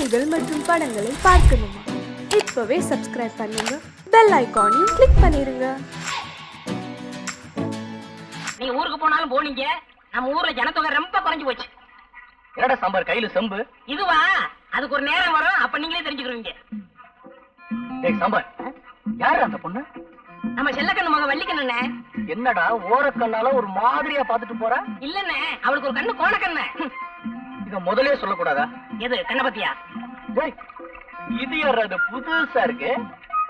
செய்திகள் மற்றும் படங்களை பார்க்கணுமா? இப்பவே சப்ஸ்கிரைப் பண்ணுங்க, பெல் ஐகானையும் கிளிக் பண்ணிருங்க. நீ ஊருக்கு போனாலும் போனீங்க, நம்ம ஊர்ல ஜனத்தொகை ரொம்ப குறைஞ்சு போச்சு. என்னடா சாம்பார் கையில செம்பு? இதுவா? அதுக்கு ஒரு நேரம் வரும், அப்ப நீங்களே தெரிஞ்சுக்கிறீங்க. டேய் சாம்பார், யாரு அந்த பொண்ணு? நம்ம செல்லக்கண்ணு மக வள்ளிக்கண்ணே. என்னடா ஓரக்கண்ணால ஒரு மாதிரியா பாத்துட்டு போறா? இல்லண்ணே, அவளுக்கு ஒரு கண்ணு கோணக்கண்ணு. இத முதலே சொல்லக்கூடாதா? எது கண்ண பத்தியா? டேய், இது யாராவது புதுசா இருக்கு?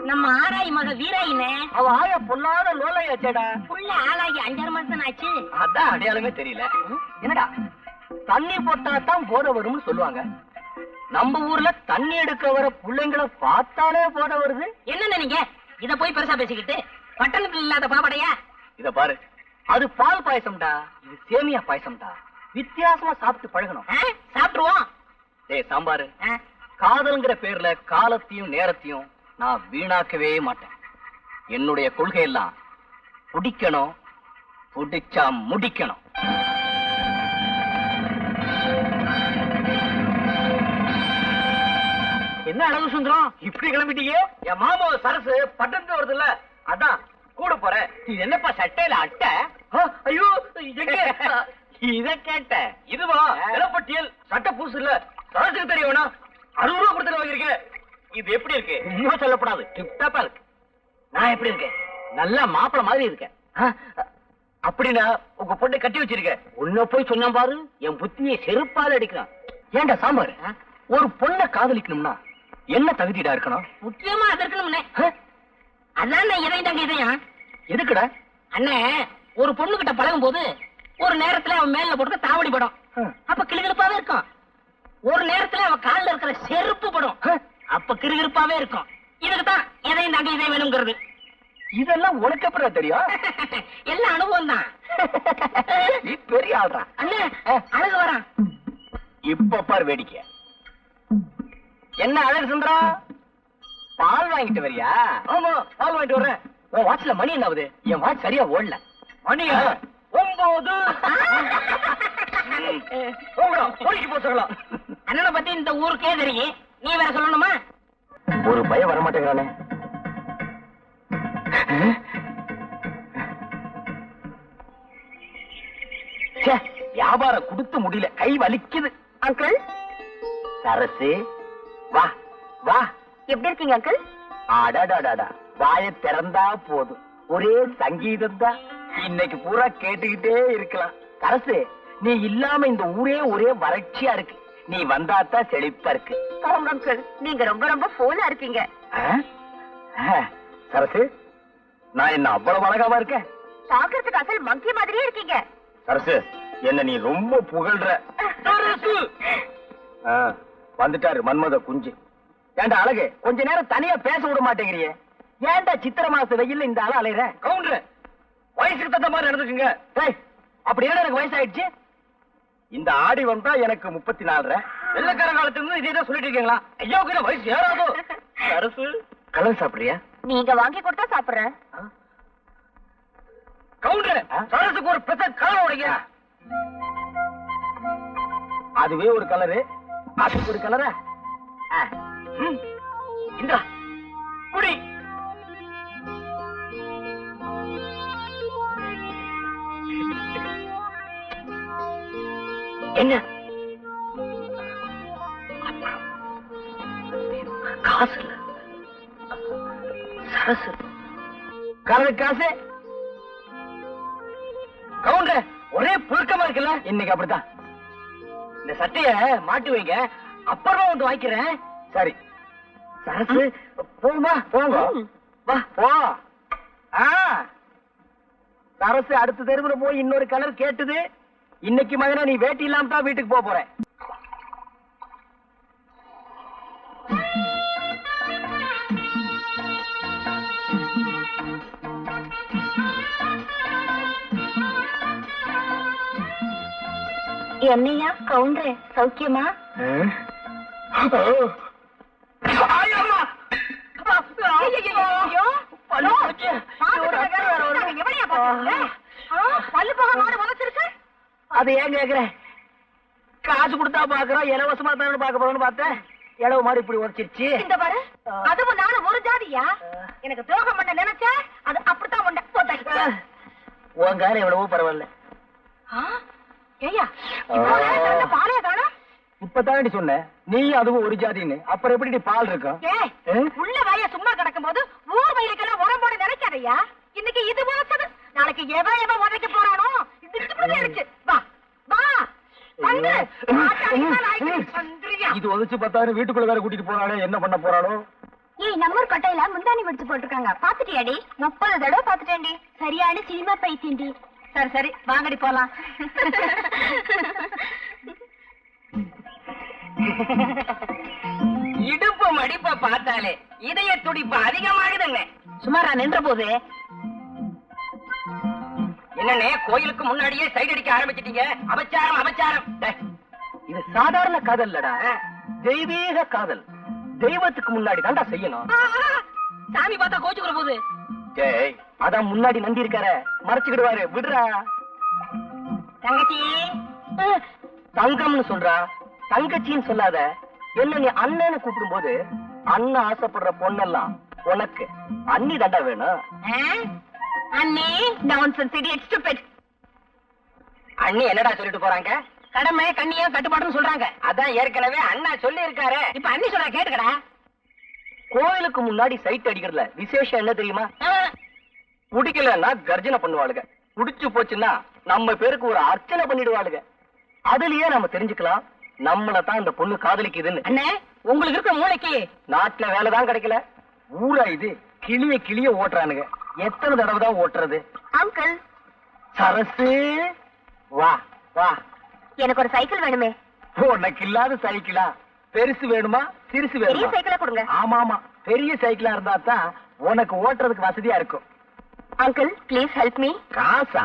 நம்ம ஆராய் மக வீராயினே. அவ ஆயா பொல்லாத லோலையாச்சேடா. புள்ள ஆளாகி 5-6 மாசம் ஆச்சு. அதான் அடையாளமே தெரியல. என்னடா தண்ணி போட்டா தான் போத வரும்னு சொல்லுவாங்க. நம்ம ஊர்ல தண்ணி எடுக்க வர பிள்ளைங்களை பார்த்தாலே போத வருது. என்னன்னு நீங்க இத போய் பெருசா பேசிக்கிட்டு, பட்டணத்துல இல்லாத பாவடையா? இத பாரு, அது பால் பாயசம்டா, இது சேமியா பாயசம்டா. வித்தியாசமா சாப்பிட்டு பழகணும். சாப்பிட்டுருவோம். டேய் சாம்பாரு, காதல்ங்கிற பேர்ல காலத்தையும் நேரத்தையும் நான் வீணாக்கவே மாட்டேன். என்னுடைய கொள்கை எல்லாம் பிடிக்கணும், பிடிச்சா முடிக்கணும். என்ன அழகு சுந்தரம், இப்படி கிளம்பிட்டீங்க? என் மாமா சரசு பட்டணத்து வருது இல்ல, அதான் கூட போறேன். இது என்னப்பா சட்டையில அட்டை? ஐயோ, இத கேட்ட இதுவா? இளப்பட்டியல் சட்டை பூசு இல்ல, சரசுக்கு தெரிய வேணா. 60 ரூபா கொடுத்து வாங்கிருக்கேன். இது எப்படி இருக்கு? இன்னும் சொல்லப்படாது, டிப்டாப்பா இருக்கு. நான் எப்படி இருக்கேன்? நல்ல மாப்பிள மாதிரி இருக்கேன். அப்படின்னா உங்க பொண்ணை கட்டி வச்சிருக்க. உன்ன போய் சொன்ன பாரு, என் புத்தியை செருப்பால அடிக்கிறான். ஏண்டா சாம்பார், ஒரு பொண்ணை காதலிக்கணும்னா என்ன தகுதிடா இருக்கணும்? முக்கியமா அது இருக்கணும்னே. அதான் இதையும் தாங்க இதையும். எதுக்குடா? அண்ணே, ஒரு பொண்ணு கிட்ட பழகும் போது ஒரு நேரத்துல அவன் மேல போட்டு தாவடி படம், அப்ப கிளுகிழுப்பாவே இருக்கும். ஒரு நேரத்துல அவன் காலில் இருக்கிற செருப்பு படம், அப்ப கிறுகிறுப்பாவே இருக்கும். இதுக்குதான் எதையும் தாங்க இதை வேணுங்கிறது. இதெல்லாம் உனக்கு அப்புறம் தெரியும்? எல்லாம் அனுபவம் தான். நீ பெரிய ஆள்றா. அண்ணே, அழகு வரான். இப்ப பார் வேடிக்கை. என்ன அழகு சுந்தரா, பால் வாங்கிட்டு வரியா? ஆமா, பால் வாங்கிட்டு வர்றேன். உன் வாட்ச்ல மணி என்ன ஆகுது? என் வாட்ச் சரியா ஓடல. மணியா? 9. போச்சுக்கலாம். அண்ணனை பத்தி இந்த ஊருக்கே தெரியும், நீ வேற சொல்லணுமா? ஒரு பயம் வரமாட்டேங்கிறானே. வியாபாரம் கொடுத்து முடியல, கை வலிக்குது. அங்கிள், சரசு வா வா. எப்படி இருக்கீங்க அங்கிள்? அடாடாடாடா, வாய திறந்தா போதும், ஒரே சங்கீதம் தான். இன்னைக்கு பூரா கேட்டுக்கிட்டே இருக்கலாம். சரசு, நீ இல்லாம இந்த ஊரே ஒரே வறட்சியா இருக்கு. நீ வந்தாத்தான் செழிப்பா இருக்கு. போங்க அங்கிள், நீங்க ரொம்ப ரொம்ப போலா இருக்கீங்க. சரசு, நான் என்ன அவ்வளவு அழகாவா இருக்கேன்? பாக்குறதுக்கு அசல் மங்கி மாதிரியே இருக்கீங்க. சரசு, என்ன நீ ரொம்ப புகழ்ற. வந்துட்டாரு மன்மத குஞ்சு. ஏண்டா அழகு, கொஞ்ச நேரம் தனியா பேச விட மாட்டேங்கிறியே? ஏண்டா சித்திர மாச வெயில்ல இந்த ஆள அலையற? கவுண்டர், வயசுக்கு தகுந்த மாதிரி நடந்துக்குங்க. அப்படி என்ன எனக்கு வயசாயிடுச்சு? இந்த ஆடி வந்தா எனக்கு 34. வெள்ளக்கார காலத்துல இருந்து இதே தான் சொல்லிட்டு இருக்கீங்களா? ஐயாவுக்கு வயசு ஏறாதோ? சரசு, கலர் சாப்பிடுறியா? நீங்க வாங்கி கொடுத்தா சாப்பிடுறேன். கவுண்டர், சரசுக்கு ஒரு பெசட் கலர் உடைங்க. அதுவே ஒரு கலரு, அதுக்கு ஒரு கலரா? இந்தா குடி. என்ன காசு இல்ல சரசு, கலரு காசு. கவுண்டர், ஒரே புழுக்கமா இருக்குல்ல? இன்னைக்கு அப்படித்தான். இந்த சட்டைய மாட்டி வைங்க, அப்புறமா வந்து வாங்கிக்கிறேன். சரி சரசு, போமா போங்க. வா போ. சரசு அடுத்த தெருவுல போய் இன்னொரு கலர் கேட்டுது. இன்னைக்கு மகனே நீ வேட்டி இல்லாம தான் வீட்டுக்கு போக போறேன். என்னையா கவுண்டரே, சௌக்கியமா? அது ஏன் கேக்குற? காசு கொடுத்தா பாக்குறோம், இலவசமா தான் பார்க்க போறோம்னு பார்த்தேன். இளவு மாடு இப்படி உரைச்சிருச்சு. இந்த பாரு, அதுவும் நானும் ஒரு ஜாதியா? எனக்கு துரோகம் பண்ண நினைச்சா அது அப்படித்தான் பண்ண. உன் காலம் எவ்வளவோ பரவாயில்ல. ஏய்யா, இவ்வளவு நேரம் திறந்த பாலைய காணோம்? இப்பதானடி சொன்ன நீ அதுவும் ஒரு ஜாதின்னு. அப்புறம் எப்படி பால் இருக்கும்? ஏய், உள்ள வாய சும்மா கிடக்கும் போது ஊர் வயலுக்கெல்லாம் உரம் போட நினைக்காதய்யா. இன்னைக்கு இது வாசது, நாளைக்கு எவன் உதைக்க போறானோ இது. வா வா வந்து இது உதச்சு பார்த்தாரு. வீட்டுக்குள்ள வேற கூட்டிட்டு போறாளே, என்ன பண்ண போறாளோ? ஏய், நம்ம ஊர் கொட்டையில முந்தானி விடுத்து போட்டிருக்காங்க, பாத்துட்டியாடி? 30 தடவை பாத்துட்டேன்டி. சரியான சினிமா பைத்தியண்டி. சரி சரி, வாங்கடி போலாம். இடுப்பு மடிப்ப பார்த்தாலே இதய துடிப்பு அதிகமாகுதுங்க. சுமாரா நின்ற போது என்னன்னே கோயிலுக்கு முன்னாடியே சைடு அடிக்க ஆரம்பிச்சிட்டீங்க. அபச்சாரம் அபச்சாரம். இது சாதாரண காதல் இல்லடா, தெய்வீக காதல். தெய்வத்துக்கு முன்னாடி தான்டா செய்யணும். சாமி பார்த்தா கோச்சுக்கிற போது. ஏய், அதான் முன்னாடி நந்தி இருக்கார, மறைச்சுக்கிடுவாரு. விடுறா. தங்கச்சி தங்கம்னு சொல்றா, தங்கச்சின்னு சொல்லாத. என்ன நீ அண்ணன்னு கூப்பிடும் போது அண்ணன் ஆசைப்படுற பொண்ணெல்லாம் உனக்கு அண்ணி தாண்டா வேணும். அண்ணி நான்சென்ஸ் இடியட் ஸ்டூபிட். அண்ணி என்னடா சொல்லிட்டு போறாங்க? கடமை கண்ணியம் கட்டுப்பாடுன்னு சொல்றாங்க. அதான் ஏற்கனவே அண்ணா சொல்லி இருக்காரு. இப்ப அண்ணி சொல்ற கேட்டுக்கடா. கோயிலுக்கு முன்னாடி சைட் அடிக்கிறதுல விசேஷம் என்ன தெரியுமா? பிடிக்கலன்னா கர்ஜனை பண்ணுவாளுங்க. புடிச்சு போச்சுன்னா நம்ம பேருக்கு ஒரு அர்ச்சனை பண்ணிடுவாளுங்க. அதுலயே நம்ம தெரிஞ்சுக்கலாம் நம்மள தான் இந்த பொண்ணு காதலிக்குதுன்னு. அண்ணே, உங்களுக்கு இருக்க மூளைக்கு நாட்டுல வேலைதான் கிடைக்கல, ஊரா இது கிளிய கிளிய ஓட்டுறானுங்க. எத்தனை தடவை தான் ஓட்டுறது? அங்கிள், சரசு வா வா. எனக்கு ஒரு சைக்கிள் வேணுமே. உனக்கு இல்லாத சைக்கிளா? பெருசு வேணுமா சிறுசு பெரிய வேணுமா? சைக்கிளா கொடுங்க. ஆமா ஆமா, பெரிய சைக்கிளா இருந்தா தான் உனக்கு ஓட்டுறதுக்கு வசதியா இருக்கும். Uncle, please help me. காசா?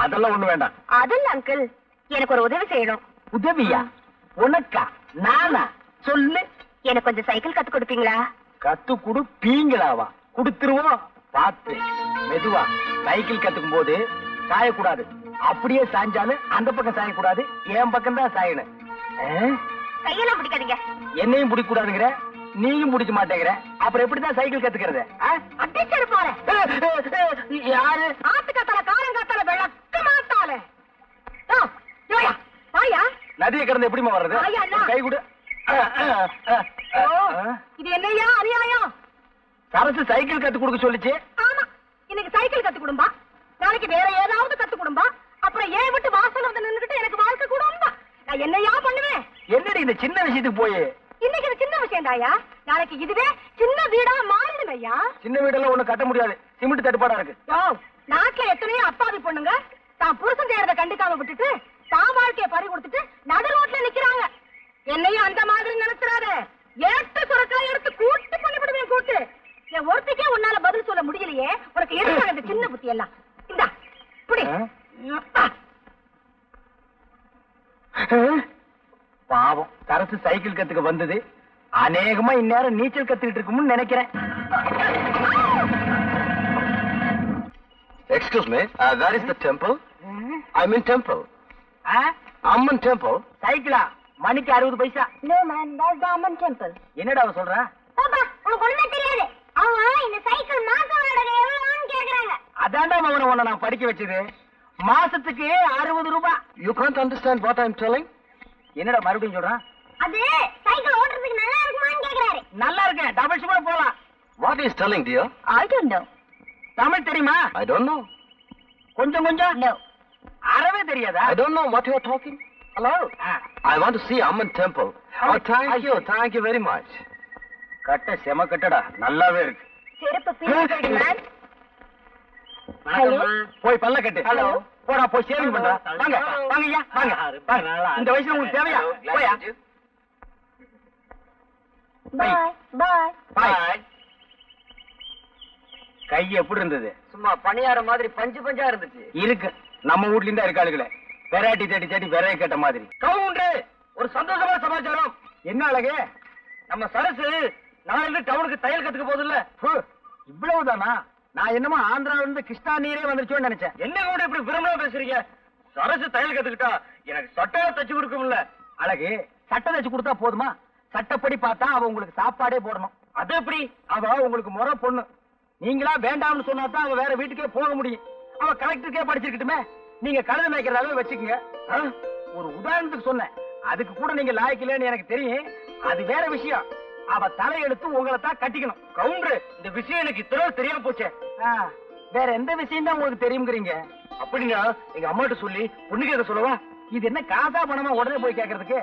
அதெல்லாம் ஒண்ணு வேண்டாம். அதில்ல அங்கிள், எனக்கு ஒரு உதவி செய்யணும். உதவியா? உனக்கா? நானா? சொல்லு. எனக்கு கொஞ்சம் சைக்கிள் கத்து கொடுப்பீங்களா? கத்து குடுப்பீங்களாவா? குடுத்துருவோம். பார்த்து மெதுவா. சைக்கிள் கத்துக்கும் போது சாயக்கூடாது. அப்படியே சாஞ்சாலும் அந்த பக்கம் சாயக்கூடாது, என் பக்கம் தான் சாயணும். கையெல்லாம் பிடிக்காதீங்க. என்னையும் பிடிக்க கூடாதுங்கிற, நீயும் பிடிக்க மாட்டேங்கிற. அப்புறம் எப்படிதான் சைக்கிள் கத்துக்கிறது? அடிச்சது போறேன். யாரு? ஆத்துக்காத்தால காரங்காத்தால விளக்க மாட்டாளே. வாயா, நதியை கடந்து எப்படிமா வர்றது? ஐயா, அண்ணா. கை கொடு. இது என்னையா அநியாயம்? சரசு சைக்கிள் கத்து கொடுக்க சொல்லிச்சு. ஆமா, இன்னைக்கு சைக்கிள் கத்து கொடும்பா, நாளைக்கு வேற ஏதாவது கத்து கொடும்பா, அப்புறம் ஏன் விட்டு வாசல் வந்து நின்னுகிட்டு எனக்கு வாழ்க்கை கொடும்பா. நான் என்னையா பண்ணுவேன்? என்னடி இந்த சின்ன விஷயத்துக்கு போய்? இன்னைக்கு இது சின்ன விஷயம் தாயா, நாளைக்கு இதுவே சின்ன வீடா மாறிடும் ஐயா. சின்ன வீடெல்லாம் ஒண்ணு கட்ட முடியாது, சிமெண்ட் தட்டுப்பாடா இருக்கு. நாட்டுல எத்தனையோ அப்பாவி பொண்ணுங்க தான் புருஷன் செய்யறத கண்டுக்காம விட்டுட்டு தான் வாழ்க்கைய பறி கொடுத்துட்டு நடு ரோட்ல நிக்கிறாங்க. என்னையும் அந்த மாதிரி நினைச்சிடாத. ஏட்டு சுரக்காய் எடுத்து கூட்டு பண்ணிவிடுவேன். கூட்டு என் ஒருத்திக்கே உன்னால பதில் சொல்ல முடியலையே, உனக்கு எதுக்காக இந்த சின்ன புத்தி எல்லாம்? இந்தா புடி. பாவம், சரசு சைக்கிள் கத்துக்க வந்தது அநேகமா இந்நேரம் நீச்சல் கத்துக்கிட்டு இருக்கும்னு நினைக்கிறேன். Excuse me, where is the temple? I'm in temple. Amman temple. சைக்கிளா? மணிக்கு 60 பைசா. No man, that's the Amman temple. என்னடா அவ சொல்றா? பாப்பா, உனக்கு ஒண்ணுமே தெரியாது. அவங்க இந்த சைக்கிள் மாச வாடகை எவ்வளவுன்னு கேக்குறாங்க. அதான்டா மவன உன்னை நான் படிக்க வச்சது. மாசத்துக்கு 60 ரூபாய். You can't understand what I'm telling? என்னடா மறுபடியும் சொல்றான்? அது சைக்கிள் ஓட்டுறதுக்கு நல்லா இருக்குமான்னு கேக்குறாரு. நல்லா இருக்கு, டபுள்ஸ் கூட போலாம். What is telling, dear? I don't know. Tamil தெரியுமா? I don't know. கொஞ்சம் கொஞ்சம். No. அறவே தெரியாதா? I don't know what you're talking. Hello? I want to see Amman temple. Oh, thank you very much. கட்ட செம கட்டடா, நல்லாவே இருக்கு. செருப்பு பீஸ் மேன். ஹலோ. போய் பல்ல கட்டு. ஹலோ. போடா, போய் சேவிங் பண்றா. வாங்க வாங்க ஐயா, வாங்க. இந்த வயசுல உங்களுக்கு தேவையா? போயா. Bye. Bye. பாய். கை எப்படி இருந்தது? சும்மா பணியார மாதிரி பஞ்சு பஞ்சா இருந்துச்சு. இருக்கு, நம்ம வீட்ல இருந்தா இருக்காளுங்களே. வெரைட்டி தேடி தேடி விரைய கேட்ட மாதிரி. கவுண்டரு, ஒரு சந்தோஷமான சமாச்சாரம். என்ன அழகு? நம்ம சரசு நாளைக்கு டவுனுக்கு தையல் கத்துக்க போகுதுல்ல. இவ்வளவுதானா? நான் என்னமோ ஆந்திராவில இருந்து கிருஷ்ணா நீரே வந்துருச்சோன்னு நினைச்சேன். என்ன கூட இப்படி விரும்பலாம் பேசுறீங்க? சரசு தையல் கத்துக்கிட்டா எனக்கு சட்டையா தச்சு கொடுக்கும்ல. அழகு, சட்டை தச்சு கொடுத்தா போதுமா? சட்டப்படி பார்த்தா அவ உங்களுக்கு சாப்பாடே போடணும். அது எப்படி? அவ உங்களுக்கு முறை பொண்ணு. நீங்களா வேண்டாம்னு சொன்னா தான் அவ வேற வீட்டுக்கே போக முடியும். அவ கலெக்டருக்கே படிச்சிருக்கட்டுமே. நீங்க கழுதை மேய்க்கிறதாவே வச்சுக்கோங்க. ஒரு உதாரணத்துக்கு சொன்னேன். அதுக்கு கூட நீங்க லாய்க்கலன்னு எனக்கு தெரியும். அது வேற விஷயம். அவ தலையெடுத்து உங்களை தான் கட்டிக்கணும். கவுண்டர், இந்த விஷயம் எனக்கு இத்தனை தெரியாம போச்சே. வேற எந்த விஷயம் தான் உங்களுக்கு தெரியுங்கிறீங்க? அப்படின்னா எங்க அம்மாட்ட சொல்லி பொண்ணு கேட்க சொல்லவா? இது என்ன காசா பணமா உடனே போய் கேட்கறதுக்கு?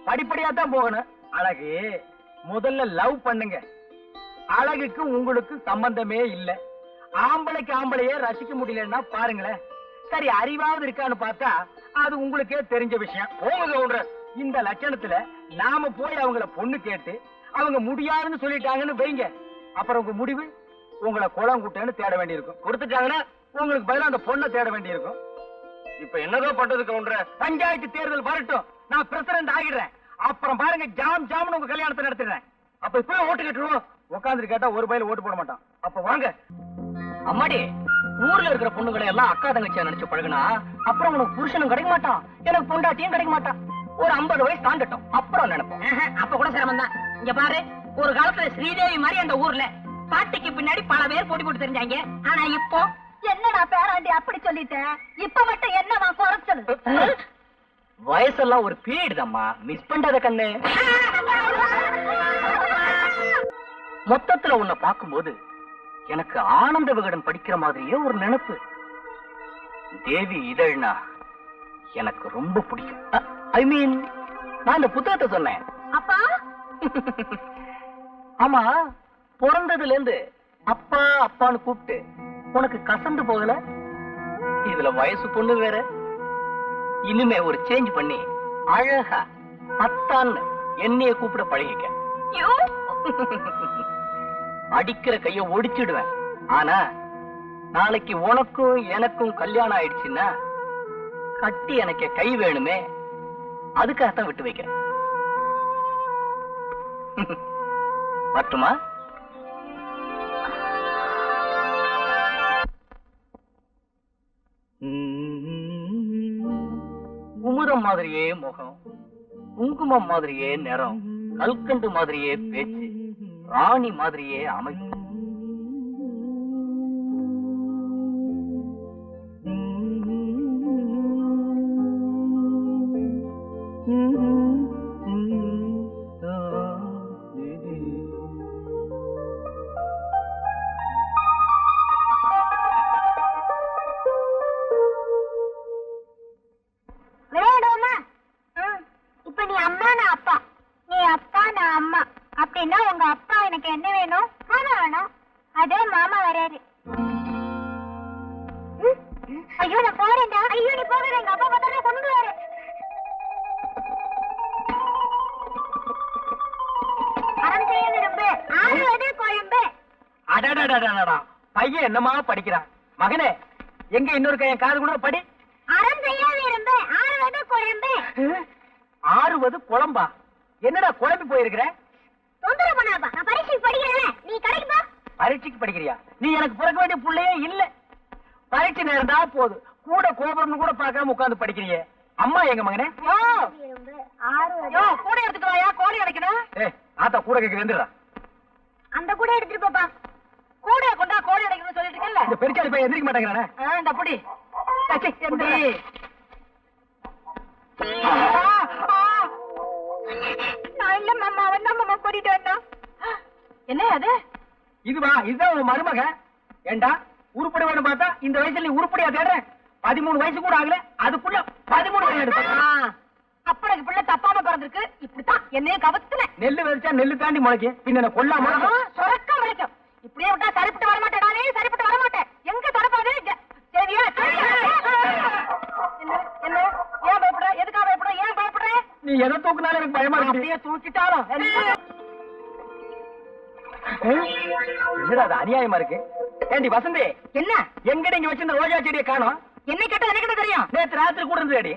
படிப்படியா தான் போகணும். அழகு, முதல்ல லவ் பண்ணுங்க. அழகுக்கு உங்களுக்கு சம்பந்தமே இல்ல. ஆம்பளைக்கு ஆம்பளையே ரசிக்க முடியலன்னா பாருங்களேன். சரி, அறிவாவது இருக்கான்னு பார்த்தா அது உங்களுக்கே தெரிஞ்ச விஷயம். போங்க கவுண்டர், இந்த லட்சணத்துல நாம போய் அவங்கள பொண்ணு கேட்டு அவங்க முடியாதுன்னு சொல்லிட்டாங்கன்னு வைங்க. அப்புறம் உங்க முடிவு உங்களை குளம் குட்டேன்னு தேட வேண்டியிருக்கும். கொடுத்துட்டாங்கன்னா உங்களுக்கு பதிலா அந்த பொண்ணை தேட வேண்டியிருக்கும். இப்ப என்னதான் பண்றது கவுண்டர்? பஞ்சாயத்து தேர்தல் வரட்டும், நான் பிரசிடண்ட் ஆகிடுறேன். அப்புறம் பாருங்க, ஜாம் ஜாம்னு உங்க கல்யாணத்தை நடத்திடுறேன். அப்ப இப்பவே ஓட்டு கேட்டுருவோம். உட்காந்துட்டு கேட்டா ஒரு பையில ஓட்டு போட மாட்டான். அப்ப வாங்க. அம்மாடி, ஊர்ல இருக்கிற பொண்ணுகளை எல்லாம் அக்கா தங்கச்சியா நினைச்சு பழகுனா அப்புறம் உனக்கு புருஷனும் கிடைக்க மாட்டான், எனக்கு பொண்டாட்டியும் கிடைக்க மாட்டான். ஒரு 50 வயசு தாண்டட்டும், அப்புறம் நினைப்போம். அப்ப கூட சிரமம் தான். இங்க பாரு, ஒரு காலத்துல ஸ்ரீதேவி மாதிரி அந்த ஊர்ல பாட்டிக்கு பின்னாடி பல பேர் போட்டி போட்டு தெரிஞ்சாங்க. ஆனா இப்போ என்னடா பேராண்டி அப்படி சொல்லிட்டேன்? இப்ப மட்டும் என்னவா குறைச்சது? வயசெல்லாம் ஒரு பீரியட் தான்மா, மிஸ் பண்றத கண்ணு. மொத்தத்துல உன்னை பார்க்கும்போது எனக்கு ஆனந்த விகடன் படிக்கிற மாதிரியே ஒரு நினைப்பு. தேவி இதழ்னா எனக்கு ரொம்ப பிடிக்கும். ஐ மீன், நான் இந்த புத்தகத்தை சொன்னேன். அப்பா, ஆமா, பிறந்ததுல இருந்து அப்பா அப்பான்னு கூப்பிட்டு உனக்கு கசந்து போகல? இதுல வயசு பொண்ணு வேற. இனிமே ஒரு சேஞ்ச் பண்ணி அழகா அத்தான்னு என்னைய கூப்பிட பழகிக்க. அடிக்கிற கைய ஒடிச்சிடுவேன். ஆனா நாளைக்கு உனக்கும் எனக்கும் கல்யாணம் ஆயிடுச்சுன்னா கட்டி எனக்கு கை வேணுமே, அதுக்காகத்தான் விட்டு வைக்கிறேன். வரட்டுமா? குமுதம் மாதிரியே முகம், குங்குமம் மாதிரியே நிறம், கல்கண்டு மாதிரியே பேச்சு, ராணி மாதிரியே அமைப்பு. விளையாடுவோமா? இப்ப நீ அம்மா, நான் அப்பா. நீ அப்பா, நான் அம்மா. அப்படின்னா உங்க அப்பா எனக்கு என்ன வேணும்? மாமா வேணும். அதே மாமா வராரு. ஐயோ, நான் போறேன்டா. ஐயோ, நீ போகாத. எங்க அப்பா பார்த்தா கொண்டுடுவாரு. அறம் செய்ய விரும்பு, ஆறுவது குழம்பு. அடடடடடா, பையன் என்னமா படிக்கிறான். மகனே, எங்க இன்னொரு கையன் காது கூட படி. அறம் செய்ய விரும்பு, ஆறுவது குழம்பு. ஆறுவது குழம்பா? என்னடா குழம்பி போயிருக்கிற? தொந்தரவு பண்ணாதப்பா, நான் பரீட்சைக்கு படிக்கிறேன். நீ கடைக்கு போ. பரீட்சைக்கு படிக்கிறியா? நீ எனக்கு பிறக்க வேண்டிய புள்ளையே இல்ல. பரீட்சை நேரம் தான் போது, கூட கோபுரம்னு கூட பார்க்காம உட்கார்ந்து படிக்கிறியே. அம்மா எங்க மகனே? விரும்பு, ஆறுவது. கூட எடுத்துட்டு வாயா, கோழி அடைக்கணும். ஆத்தா கூட கேக்குறேன்டா. அந்த கூட எடுத்துட்டு போப்பா. கூட கொண்டா கோழி அடைக்கணும்னு சொல்லிட்டு இருக்கல. இந்த பெருச்சாளி பையன் எந்திரிக்க மாட்டேங்கிறானே. இந்த புடி. எந்திரி. நான் இல்ல மாமா, அவன் தான் மாமா கூட்டிட்டு வந்தான். என்ன அது? இதுவா? இதுதான் உன் மருமக? ஏண்டா, உருப்படி வேணும் பார்த்தா இந்த வயசுல நீ உருப்படியா தேடுற? 13 வயசு கூட ஆகல, அதுக்குள்ள 13 வயசு எடுத்த. அப்பனுக்கு பிள்ளை தப்பாம பிறந்திருக்கு. இப்படித்தான் என்னைய கவத்துல. நெல்லு விதைச்சா நெல்லு தாண்டி முளைக்கும். பின்ன என்ன கொல்லாம? சொரக்க முளைக்கும். இப்படியே விட்டா சரிப்பட்டு வரமாட்டேன். நானே சரிப்பட்டு வரமாட்டேன். எங்க தொடப்பாது? சரியா? என்ன என்ன? ஏன் பயப்படுற? எதுக்காக பயப்படுற? ஏன் பயப்படுற? நீ எதை தூக்குனாலும் எனக்கு பயமா இருக்கு. அப்படியே தூக்கிட்டாலும் என்னடா அது அநியாயமா இருக்கு? ஏண்டி வசந்தி, என்ன? எங்கடி இங்க வச்சிருந்த ரோஜா செடியை காணோம்? என்னை கேட்டது எனக்கு என்ன தெரியும்? நேத்து ராத்திரி கூட இருந்தது.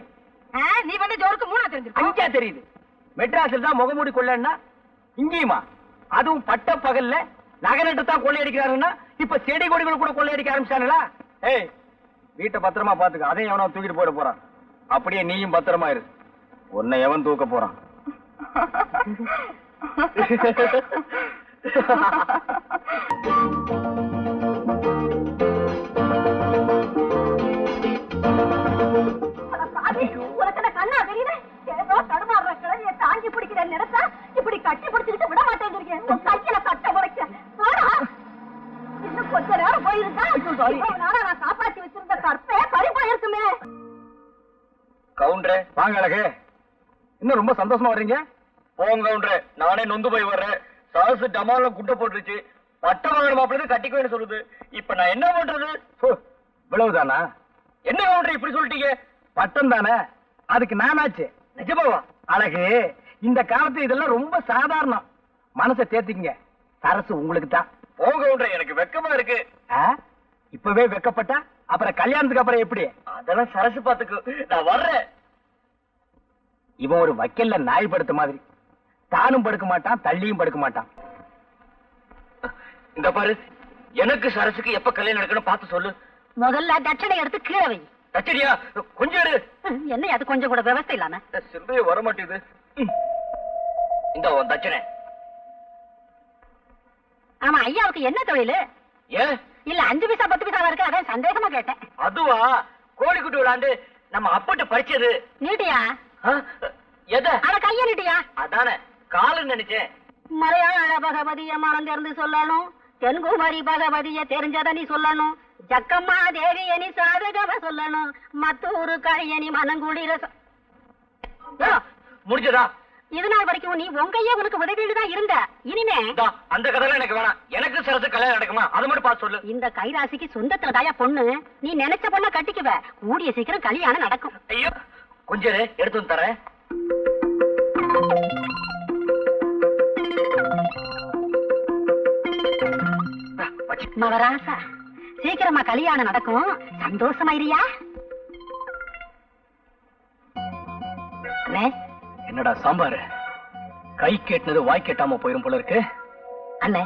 நீ வந்து ஜோருக்கு 3 தெரிஞ்சிருக்க. அஞ்சா தெரியுது. மெட்ராஸில் தான் முகமூடி கொள்ளன்னா இங்கேயுமா? அதுவும் பட்ட பகல்ல நகரட்டு தான் கொள்ளையடிக்கிறாருன்னா இப்ப செடி கொடிகள் கூட கொள்ளையடிக்க ஆரம்பிச்சானுங்களா? ஏய், வீட்டை பத்திரமா பாத்துக்க. அதையும் எவனோ தூக்கிட்டு போயிட போறான். அப்படியே நீயும் பத்திரமா இரு. உன்னை எவன் தூக்க போறான்? உனக்கு கண்ணா தெரியல ஏதோ தடுமாறுற கிழவிய தாங்கி பிடிக்கிற நினைச்சா இப்படி கட்டி பிடிச்சிட்டு விட மாட்டேங்கிறீங்க கையில கட்ட முறைக்க இன்னும் கொஞ்ச நேரம் போயிருந்தா நானா நான் காப்பாத்தி வச்சிருந்த கற்பே பறி போயிருக்குமே. கவுண்டரே வாங்க அழகு, இன்னும் ரொம்ப சந்தோஷமா வர்றீங்க. போங்க கவுண்டரே, நானே நொந்து போய் வர்றேன். சாசு டமால குட்டை போட்டுருச்சு. பட்ட வாங்கணும் மாப்பிள்ளை கட்டிக்குவேன்னு சொல்லுது. இப்ப நான் என்ன பண்றது? இவ்வளவுதானா? என்ன கவுண்டரே இப்படி சொல்லிட்டீங்க? பட்டம் தானே, அதுக்கு நானாச்சு. நிஜமாவா? அழகு, இந்த காலத்து இதெல்லாம் ரொம்ப சாதாரணம். மனசை தேத்திக்கங்க, சரசு உங்களுக்கு தான். போங்க கவுண்டரே, எனக்கு வெக்கமா இருக்கு. இப்பவே வெக்கப்பட்டா அப்புறம் கல்யாணத்துக்கு அப்புறம் எப்படி? அதெல்லாம் சரசு பாத்துக்கு, நான் வர்றேன். இவன் ஒரு வக்கல்ல நாய் படுத்த மாதிரி, தானும் படுக்க மாட்டான், தள்ளியும் படுக்க மாட்டான். இந்த பாரு, எனக்கு சரசுக்கு எப்ப கல்யாணம் நடக்கணும் பார்த்து சொல்லு. முதல்ல தட்சணை எடுத்து கீழே வை. தச்சடியா கொஞ்சம் இரு. என்ன அது கொஞ்சம் கூட விவசாய இல்லாம சிந்தைய வர மாட்டேது. இந்த உன் தச்சனை. ஆமா, ஐயாவுக்கு என்ன தொழில்? ஏன் இல்ல 5 பைசா 10 பைசா இருக்கு, அதான் சந்தேகமா கேட்டேன். அதுவா, கோழிக்குட்டி விளாண்டு நம்ம அப்பட்ட பறிச்சது. நீட்டியா? எத? அட கைய நீட்டியா? அதானே காலு நினைச்சேன். மலையாள பகவதிய மறந்திருந்து சொல்லணும், தென்குமரி பகவதிய தெரிஞ்சத நீ சொல்லணும், ஜக்கம்மா தேவிய நீ சாதகவ சொல்லணும், மத்தூரு கழிய நீ மனங்குளிர முடிஞ்சதா? இது நாள் வரைக்கும் நீ உங்கையே உனக்கு உதவிட்டு தான் இருந்த. இனிமே அந்த கதையில எனக்கு வேணாம். எனக்கு சரசு கல்யாணம் நடக்குமா அது மட்டும் பார்த்து சொல்லு. இந்த கைராசிக்கு சொந்தத்துல தாயா பொண்ணு, நீ நினைச்ச பொண்ண கட்டிக்குவ. கூடிய சீக்கிரம் கல்யாணம் நடக்கும். ஐயோ கொஞ்சம் எடுத்து வந்து தரேன். மகராசா, சீக்கிரமா கல்யாணம் நடக்கும், சந்தோஷமாயிரியா? என்னடா சாம்பாரு, கை கேட்டினது வாய் கேட்டாம போயிரும் போல இருக்கு. அண்ணே,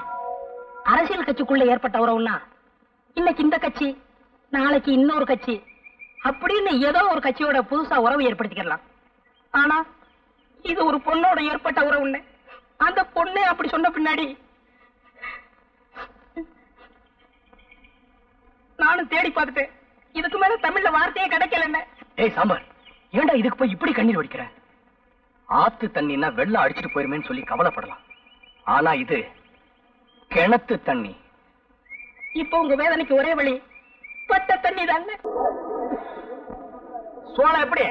அரசியல் கட்சிக்குள்ள ஏற்பட்ட உறவுன்னா இன்னைக்கு இந்த கட்சி, நாளைக்கு இன்னொரு கட்சி அப்படின்னு ஏதோ ஒரு கட்சியோட புதுசா உறவு ஏற்படுத்திக்கலாம். ஆனா இது ஒரு பொண்ணோட ஏற்பட்ட உறவுன்னு அந்த பொண்ணு அப்படி சொன்ன பின்னாடி நானும் தேடி பார்த்துட்டேன். இதுக்கு மேல தமிழ்ல வார்த்தையே கிடைக்கல. ஏய் சாம்பார், ஏண்டா இதுக்கு போய் இப்படி கண்ணீர் வடிக்கிற? ஆத்து தண்ணின்னா வெள்ளம் அடிச்சுட்டு போயிருமேன்னு சொல்லி கவலைப்படலாம். ஆனா இது கிணத்து தண்ணி. இப்ப உங்க வேதனைக்கு ஒரே வழி பட்ட தண்ணி தானே. சோளம் எப்படி?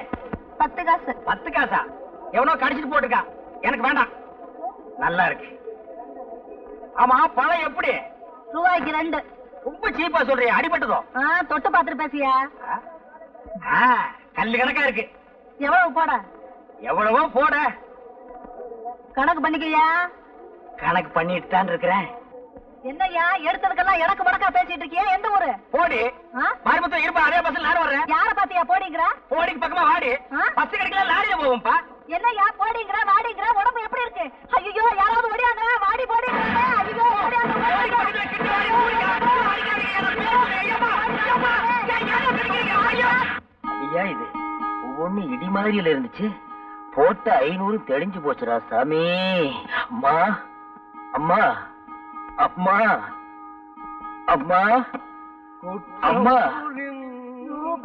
10 காசு. 10 காசா? எவனோ கடிச்சிட்டு போட்டுக்கா, எனக்கு வேண்டாம். நல்லா இருக்கு. ஆமா, பழம் எப்படி? ரூபாய்க்கு 2. ரொம்ப சீப்பா சொல்றிய, அடிபட்டதோ? தொட்டு பாத்துட்டு பேசியா? கல்லு கணக்கா இருக்கு. எவ்வளவு போட? எவ்வளவோ போட. கணக்கு பண்ணிக்கையா? கணக்கு பண்ணிட்டு தான் இருக்கிறேன். என்னய்யா எடுத்ததுக்கெல்லாம் எனக்கு மடக்கா பேசிட்டு இருக்கியா? எந்த ஊரு? போடி. மறுபடியும் இருப்பா, அதே பஸ்ல நானும் வர்றேன். யார பாத்தியா போடிங்கிற? போடிக்கு பக்கமா வாடி. பஸ் கிடைக்கல, லாரியில போவோம்ப்பா. என்னய்யா போடிங்கிற வாடிங்கிற? உடம்பு எப்படி இருக்கு? ஐயோ, யாராவது ஓடியாங்க, வாடி போடிங்கிற. ஐயோ, ஐயா, இது ஒவ்வொன்னு இடி மாதிரியில இருந்துச்சு. போட்ட 500 தெளிஞ்சு போச்சுடா சாமி. அம்மா அம்மா அம்மா அம்மா அம்மா.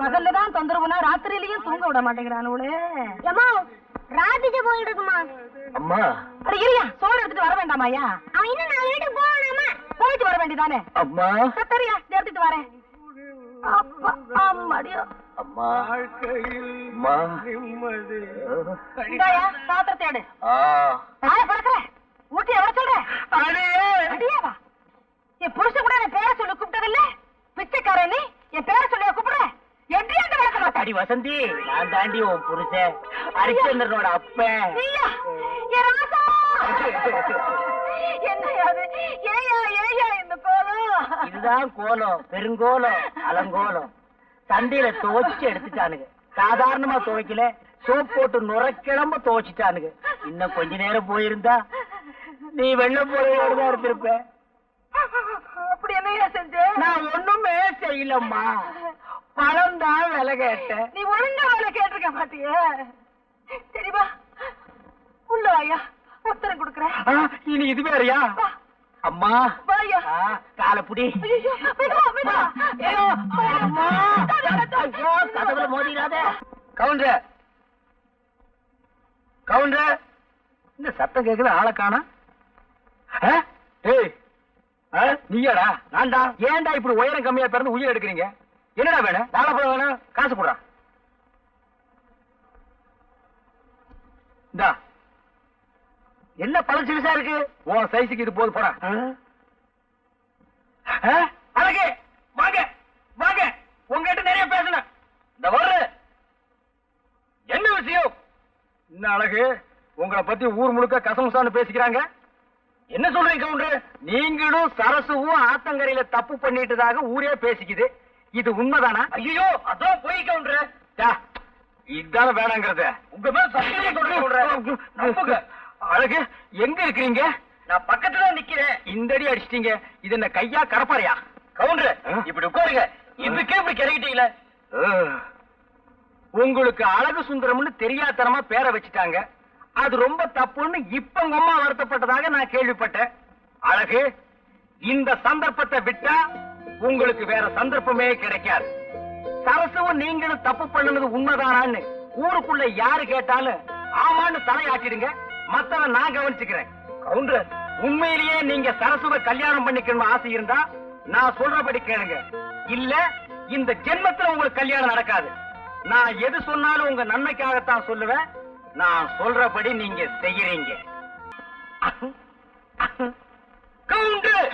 பகல்லதான் தொந்தரவுனா ராத்திரியிலயும் தூங்க விட மாட்டேங்கிறானே. ராதிஜ போயிட்டு இருக்குமா? அம்மா அட இருயா, சோறு எடுத்துட்டு வர வேண்டாமாயா? அவன் இன்னும் 4 வீட்டுக்கு போகணுமா? போயிட்டு வர வேண்டியதானே. அம்மா சரியா, எடுத்துட்டு வரேன். அப்பா அம்மாடியோ. அம்மா அம்மா இந்தாயா பாத்திரத்தை எடு. நாளை பறக்கிற ஊட்டி எவ்வளவு சொல்ற? அடியாவா? என் புருஷன் கூட என் பேரை சொல்லி கூப்பிட்டதில்ல. பிச்சைக்கார நீ என் பேரை சொல்லி கூப்பிடுற? எப்படி அந்த வழக்கம்? அடி வசந்தி, நான் தாண்டி உன் புருஷன் ஹரிச்சந்திரனோட அப்பன். என்னையாது? ஏயா ஏயா இந்த கோலம்? இதுதான் கோலம், பெருங்கோலம், அலங்கோலம். சண்டையில துவைச்சு எடுத்துட்டானுங்க. சாதாரணமா துவைக்கல, சோப் போட்டு நுரைக்கிழம்ப துவைச்சிட்டானுங்க. இன்னும் கொஞ்ச நேரம் போயிருந்தா நீ வெள்ளம் போறதோடதான் இருந்திருப்ப. அப்படி என்னையா செஞ்ச? நான் ஒண்ணுமே செய்யலம்மா, பழம் தான் விலை கேட்டேன். நீ ஒழுங்கா வேலை கேட்டிருக்க மாட்டிய. சரிவா, உள்ள வாயா. உத்தரம் கொடுக்குறேன். இனி இது வேறயா? அம்மா வாயா. காலப்புடி. ஐயோ, விடுவா, விடுவா. ஐயோ, அம்மா. ஐயோ, கதவுல மோதிராத. கவுண்டர், கவுண்டர், இந்த சத்தம் கேக்குது, ஆளை காணா. ஏய், நீயாடா? நான்டா. ஏன்டா இப்படி உயரம் கம்மியா பிறந்து உயிர் எடுக்கிறீங்க? என்னடா வேணும்? வாழைப்பழம் வேணும், காசு போடுறா. இந்தா. என்ன பழம் சிறுசா இருக்கு? உன் சைஸுக்கு இது போது, போடா. அழகே, வாங்க வாங்க, உங்ககிட்ட நிறைய பேசணும். இந்த வர்ற என்ன விஷயம்? என்ன அழகு, உங்களை பத்தி ஊர் முழுக்க கசமுசான்னு பேசிக்கிறாங்க. என்ன சொல்றீங்க கவுண்டர்? நீங்களும் சரசுவும் ஆத்தங்கரையில தப்பு பண்ணிட்டதாக ஊரே பேசிக்குது. இது உண்மைதானா? ஐயோ, அதான் போய் கவுண்டர். இதான வேணாங்கிறத உங்க மேல சத்தியம் சொல்றேன். அழகு, எங்க இருக்கிறீங்க? நான் பக்கத்துல நிக்கிறேன். இந்த அடி அடிச்சிட்டீங்க. இது என்ன கையா கடப்பாறையா? கவுண்டர், இப்படி உட்காருங்க. இதுக்கே இப்படி கிறங்கிட்டீங்களே. உங்களுக்கு அழகு சுந்தரம்னு தெரியாதனமா பேரை வச்சுட்டாங்க. அது ரொம்ப தப்புன்னு இப்ப உங்க அம்மா வருத்தப்பட்டதாக நான் கேள்விப்பட்டேன். அழகு, இந்த சந்தர்ப்பத்தை விட்டா உங்களுக்கு வேற சந்தர்ப்பமே கிடைக்காது. சரசுவும் நீங்களும் தப்பு பண்ணுனது உண்மைதானான்னு ஊருக்குள்ள யாரு கேட்டாலும் ஆமான்னு தலையாட்டிடுங்க. மத்தவன் நான் கவனிச்சுக்கிறேன். கவுண்டர், உண்மையிலேயே நீங்க சரசுவை கல்யாணம் பண்ணிக்கணும் ஆசை இருந்தா நான் சொல்றபடி கேளுங்க. இல்ல இந்த ஜென்மத்துல உங்களுக்கு கல்யாணம் நடக்காது. நான் எது சொன்னாலும் உங்க நன்மைக்காகத்தான் சொல்லுவேன். நான் சொல்றபடி நீங்க செய்யறீங்க. கவுண்டர்,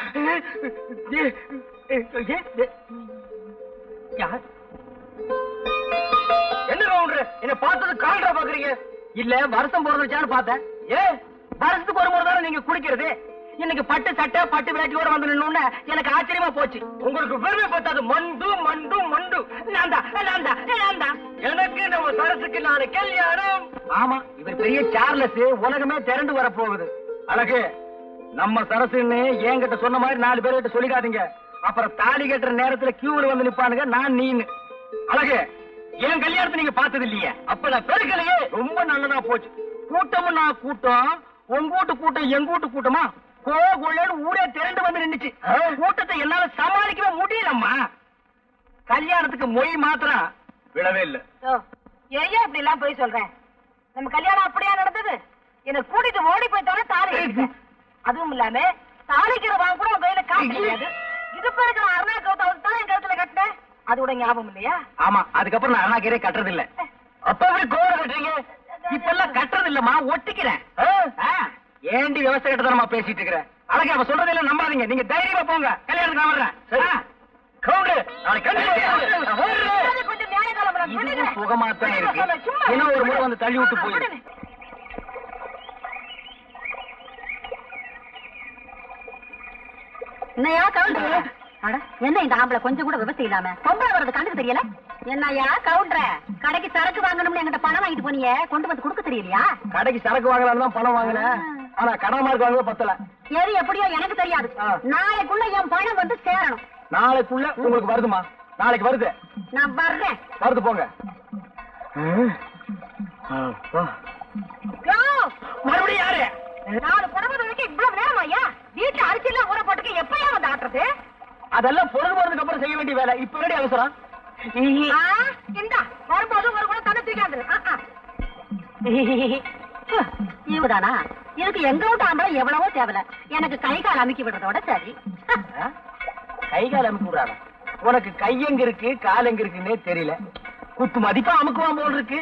என்ன கவுண்டர், என்ன பார்த்தது கால்ரா பாக்குறீங்க? இல்ல வருஷம் பிறந்துச்சான்னு பார்த்தேன். வருஷத்துக்கு ஒரு முறை தானே நீங்க குடிக்கிறது. இன்னைக்கு பட்டு சட்டை பட்டு வேட்டியோட வந்து நின்னு எனக்கு ஆச்சரியமா போச்சு. உங்களுக்கு பெருமை பார்த்தது மண்டு மண்டு மண்டு. எனக்கு நம்ம சரசுக்கு நாளை கல்யாணம். ஆமா, இவர் பெரிய சார்லஸ், உலகமே திரண்டு வர போகுது. அழகு, நம்ம சரசுன்னு என்கிட்ட சொன்ன மாதிரி 4 பேர்கிட்ட சொல்லிடாதீங்க. அப்புறம் தாலி கட்டுற நேரத்துல கியூல வந்து நிப்பானுங்க நான் நீன்னு. அழகு, என் கல்யாணத்தை நீங்க பார்த்தது இல்லையே. அப்ப நான் பெருக்கலையே. ரொம்ப நல்லதா போச்சு. கூட்டமும் நான் கூட்டம், உங்க வீட்டு கூட்டம் எங்க வீட்டு கூட்டமா கோகுள்ளன்னு ஊரே திரண்டு வந்து நின்னுச்சு. கூட்டத்தை என்னால சமாளிக்கவே முடியலம்மா. கல்யாணத்துக்கு மொய் மாத்திரம் விடவே இல்ல. ஏன் இப்படி எல்லாம் போய் சொல்றேன்? நம்ம கல்யாணம் அப்படியா நடந்தது? என்ன கூட்டிட்டு ஓடி போய்த்தானே தாலி கட்டிட்டேன். அதுவும் இல்லாம தாலிக்கிற வாங்க கூட உங்க கையில காசு கிடையாது. இது இருக்கிற அருணா கௌதம் தான் என் கழுத்துல கட்டினேன். அது கூட ஞாபகம் இல்லையா? ஆமா, அதுக்கப்புறம் நான் அருணாக்கீரை கட்டுறது இல்ல. அப்ப எப்படி கோவம் கட்டுறீங்க? இப்ப எல்லாம் கட்டுறது இல்லம்மா, ஒட்டிக்கிறேன். ஏண்டி விவசாய கட்டதனமா பேசிட்டு இருக்கிற? அழகா அவ சொல்றதெல்லாம் நம்பாதீங்க. நீங்க தைரியமா போங்க. கல்யாணத்துக்கு நான் வர்றேன். கவுண்டர், கொஞ்சம் நியாயகாலம் சுகமாத்தான் இருக்கு. இன்னும் ஒரு முறை வந்து தள்ளி விட்டு போயிரு. என்னையா கவுண்டர்? என்ன இந்த ஆம்பளை கொஞ்சம் கூட விவசாயம் இல்லாம பொம்பளை வர்றது கண்ணுக்கு தெரியல? என்னையா கவுண்டர, கடைக்கு சரக்கு வாங்கணும்னு என்கிட்ட பணம் வாங்கிட்டு போனீங்க, கொண்டு வந்து கொடுக்க தெரியலையா? கடைக்கு சரக்கு வாங்கலாம் தான் பணம் வாங்கினேன். ஆனா கடமார்க்கு வாங்க பத்தல. எது எப்படியோ எனக்கு தெரியாது. நாளைக்குள்ள என் பணம் வந்து சேரணும். நாளைக்குள்ள உங்களுக்கு வருதுமா? நாளைக்கு வருது. நான் வர்றேன். வருது, போங்க. மறுபடியும் யாரு? 4 புடவை வரைக்கும் இவ்வளவு நேரம் ஐயா? வீட்டுல அரிசி எல்லாம் ஊற போட்டுக்க எப்பயா வந்து ஆட்டுறது? அதெல்லாம் பொழுது போறதுக்கு அப்புறம் செய்ய வேண்டிய வேலை. இப்ப ரெடி அவசரம். இந்தா வரும்போது ஒரு கூட தண்ணி தூக்காது. இவதானா? இதுக்கு எங்க விட்டு ஆம்பளை எவ்வளவோ தேவையில்ல. எனக்கு கை கால் அமுக்கி விடுறதோட சரி. கை கால் அமுக்கி விடுறாங்க? உனக்கு கை எங்க இருக்கு கால் எங்க இருக்குன்னே தெரியல. குத்து மதிப்பா அமுக்குவான் போல் இருக்கு.